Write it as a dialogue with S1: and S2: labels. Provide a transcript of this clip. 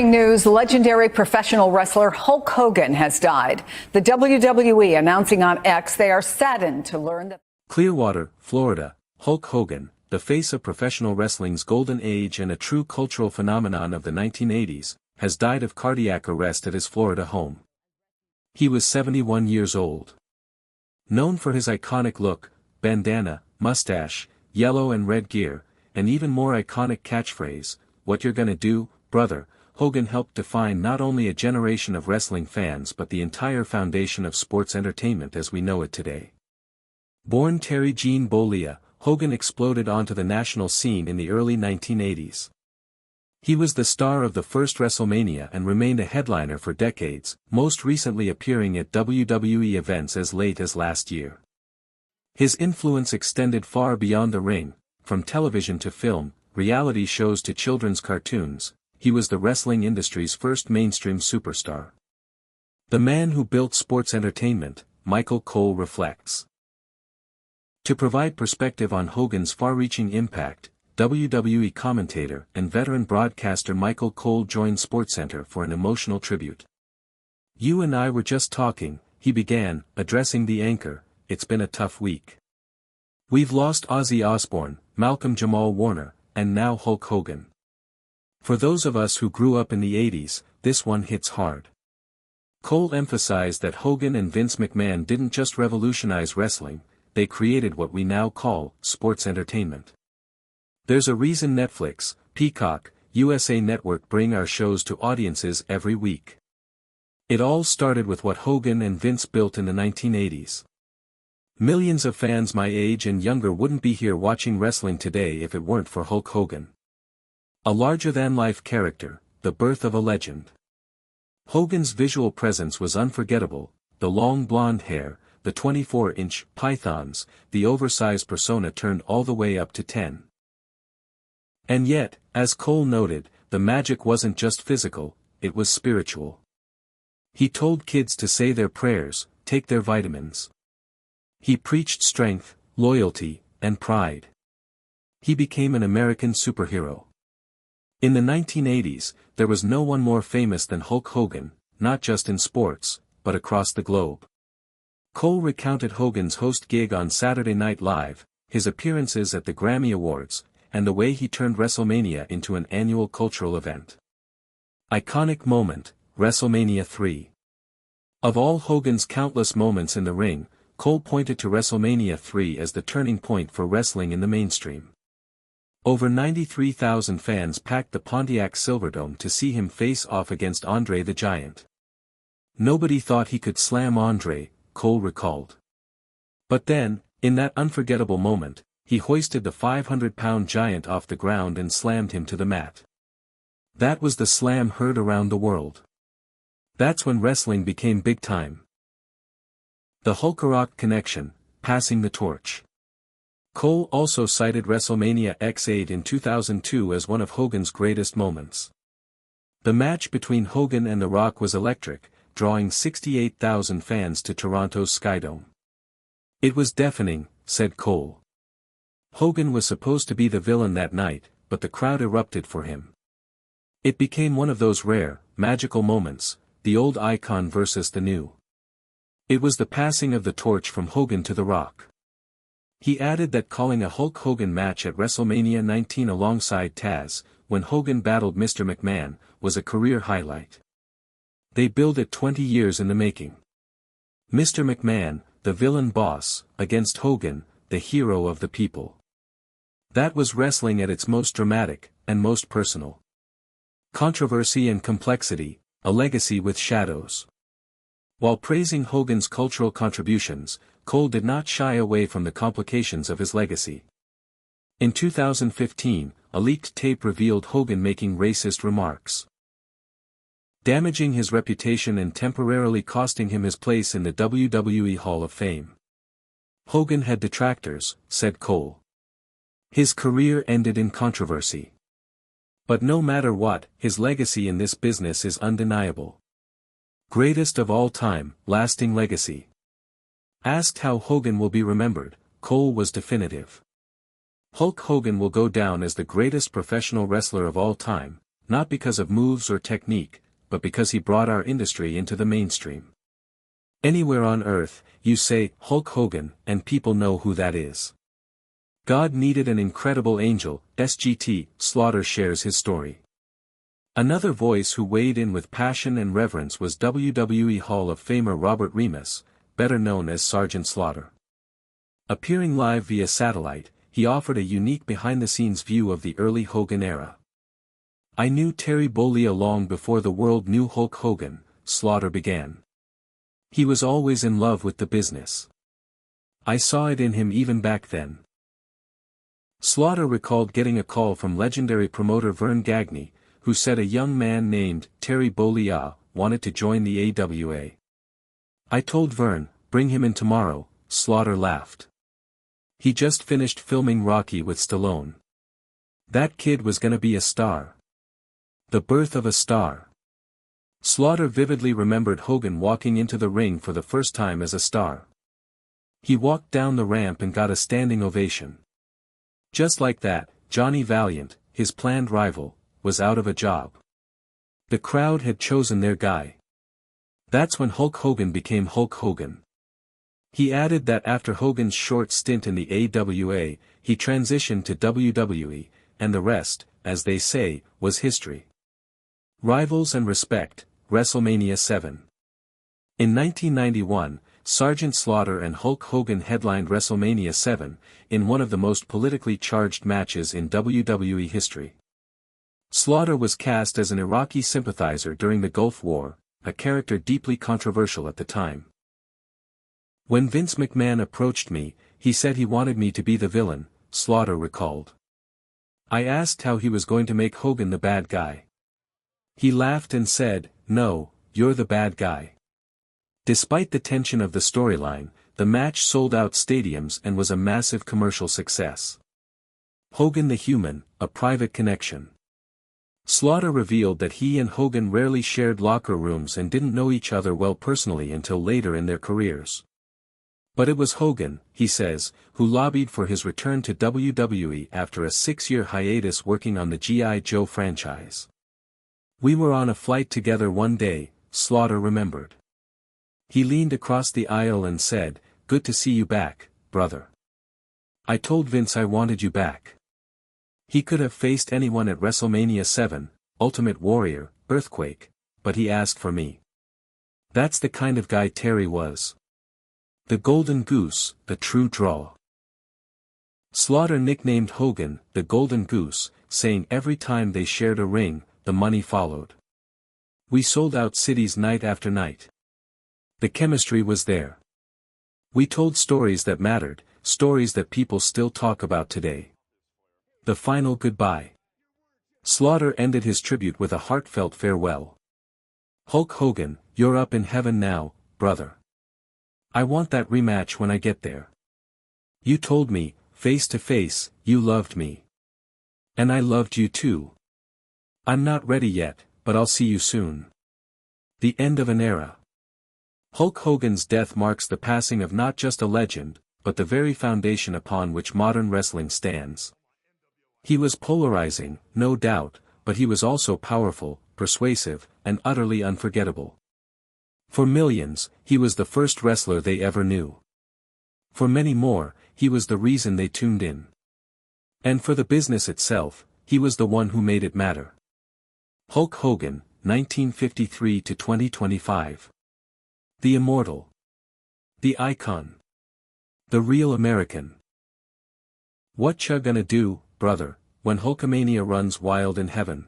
S1: News, legendary professional wrestler Hulk Hogan has died. The WWE announcing on X they are saddened to learn that
S2: Clearwater, Florida, Hulk Hogan, the face of professional wrestling's golden age and a true cultural phenomenon of the 1980s, has died of cardiac arrest at his Florida home. He was 71 years old. Known for his iconic look, bandana, mustache, yellow and red gear, and even more iconic catchphrase, "What you're gonna do, brother," Hogan helped define not only a generation of wrestling fans but the entire foundation of sports entertainment as we know it today. Born Terry Jean Bollea, Hogan exploded onto the national scene in the early 1980s. He was the star of the first WrestleMania and remained a headliner for decades, most recently appearing at WWE events as late as last year. His influence extended far beyond the ring, from television to film, reality shows to children's cartoons. He was the wrestling industry's first mainstream superstar. The man who built sports entertainment, Michael Cole reflects. To provide perspective on Hogan's far-reaching impact, WWE commentator and veteran broadcaster Michael Cole joined SportsCenter for an emotional tribute. "You and I were just talking," he began, addressing the anchor. "It's been a tough week. We've lost Ozzy Osbourne, Malcolm Jamal Warner, and now Hulk Hogan. For those of us who grew up in the 80s, this one hits hard." Cole emphasized that Hogan and Vince McMahon didn't just revolutionize wrestling, they created what we now call sports entertainment. "There's a reason Netflix, Peacock, USA Network bring our shows to audiences every week. It all started with what Hogan and Vince built in the 1980s. Millions of fans my age and younger wouldn't be here watching wrestling today if it weren't for Hulk Hogan. A larger-than-life character, the birth of a legend." Hogan's visual presence was unforgettable, the long blonde hair, the 24-inch pythons, the oversized persona turned all the way up to 10. And yet, as Cole noted, the magic wasn't just physical, it was spiritual. He told kids to say their prayers, take their vitamins. He preached strength, loyalty, and pride. He became an American superhero. In the 1980s, there was no one more famous than Hulk Hogan, not just in sports, but across the globe. Cole recounted Hogan's host gig on Saturday Night Live, his appearances at the Grammy Awards, and the way he turned WrestleMania into an annual cultural event. Iconic moment, WrestleMania 3. Of all Hogan's countless moments in the ring, Cole pointed to WrestleMania 3 as the turning point for wrestling in the mainstream. Over 93,000 fans packed the Pontiac Silverdome to see him face off against Andre the Giant. "Nobody thought he could slam Andre," Cole recalled. But then, in that unforgettable moment, he hoisted the 500-pound giant off the ground and slammed him to the mat. That was the slam heard around the world. That's when wrestling became big time. The Hulk-Rock connection, passing the torch. Cole also cited WrestleMania X8 in 2002 as one of Hogan's greatest moments. The match between Hogan and The Rock was electric, drawing 68,000 fans to Toronto's Skydome. "It was deafening," said Cole. Hogan was supposed to be the villain that night, but the crowd erupted for him. It became one of those rare, magical moments, the old icon versus the new. It was the passing of the torch from Hogan to The Rock. He added that calling a Hulk Hogan match at WrestleMania 19 alongside Taz, when Hogan battled Mr. McMahon, was a career highlight. They billed it 20 years in the making. Mr. McMahon, the villain boss, against Hogan, the hero of the people. That was wrestling at its most dramatic, and most personal. Controversy and complexity, a legacy with shadows. While praising Hogan's cultural contributions, Cole did not shy away from the complications of his legacy. In 2015, a leaked tape revealed Hogan making racist remarks, damaging his reputation and temporarily costing him his place in the WWE Hall of Fame. Hogan had detractors, said Cole. His career ended in controversy. But no matter what, his legacy in this business is undeniable. Greatest of all time, lasting legacy. Asked how Hogan will be remembered, Cole was definitive. Hulk Hogan will go down as the greatest professional wrestler of all time, not because of moves or technique, but because he brought our industry into the mainstream. Anywhere on earth, you say, Hulk Hogan, and people know who that is. God needed an incredible angel, SGT, Slaughter shares his story. Another voice who weighed in with passion and reverence was WWE Hall of Famer Robert Remus, better known as Sgt. Slaughter. Appearing live via satellite, he offered a unique behind-the-scenes view of the early Hogan era. I knew Terry Bollea long before the world knew Hulk Hogan, Slaughter began. He was always in love with the business. I saw it in him even back then. Slaughter recalled getting a call from legendary promoter Vern Gagne, who said a young man named Terry Bollea wanted to join the AWA. I told Vern, bring him in tomorrow, Slaughter laughed. He just finished filming Rocky with Stallone. That kid was gonna be a star. The birth of a star. Slaughter vividly remembered Hogan walking into the ring for the first time as a star. He walked down the ramp and got a standing ovation. Just like that, Johnny Valiant, his planned rival, was out of a job. The crowd had chosen their guy. That's when Hulk Hogan became Hulk Hogan. He added that after Hogan's short stint in the AWA, he transitioned to WWE, and the rest, as they say, was history. Rivals and respect, WrestleMania 7. In 1991, Sgt. Slaughter and Hulk Hogan headlined WrestleMania 7, in one of the most politically charged matches in WWE history. Slaughter was cast as an Iraqi sympathizer during the Gulf War, a character deeply controversial at the time. When Vince McMahon approached me, he said he wanted me to be the villain, Slaughter recalled. I asked how he was going to make Hogan the bad guy. He laughed and said, "No, you're the bad guy." Despite the tension of the storyline, the match sold out stadiums and was a massive commercial success. Hogan the Human, a private connection. Slaughter revealed that he and Hogan rarely shared locker rooms and didn't know each other well personally until later in their careers. But it was Hogan, he says, who lobbied for his return to WWE after a 6-year hiatus working on the G.I. Joe franchise. We were on a flight together one day, Slaughter remembered. He leaned across the aisle and said, "Good to see you back, brother. I told Vince I wanted you back." He could have faced anyone at WrestleMania 7, Ultimate Warrior, Earthquake, but he asked for me. That's the kind of guy Terry was. The Golden Goose, the true draw. Slaughter nicknamed Hogan, the Golden Goose, saying every time they shared a ring, the money followed. We sold out cities night after night. The chemistry was there. We told stories that mattered, stories that people still talk about today. The final goodbye. Slaughter ended his tribute with a heartfelt farewell. Hulk Hogan, you're up in heaven now, brother. I want that rematch when I get there. You told me, face to face, you loved me. And I loved you too. I'm not ready yet, but I'll see you soon. The end of an era. Hulk Hogan's death marks the passing of not just a legend, but the very foundation upon which modern wrestling stands. He was polarizing, no doubt, but he was also powerful, persuasive, and utterly unforgettable. For millions, he was the first wrestler they ever knew. For many more, he was the reason they tuned in. And for the business itself, he was the one who made it matter. Hulk Hogan, 1953 to 2025. The immortal. The icon. The real American. What ya gonna do, brother, when Hulkamania runs wild in heaven?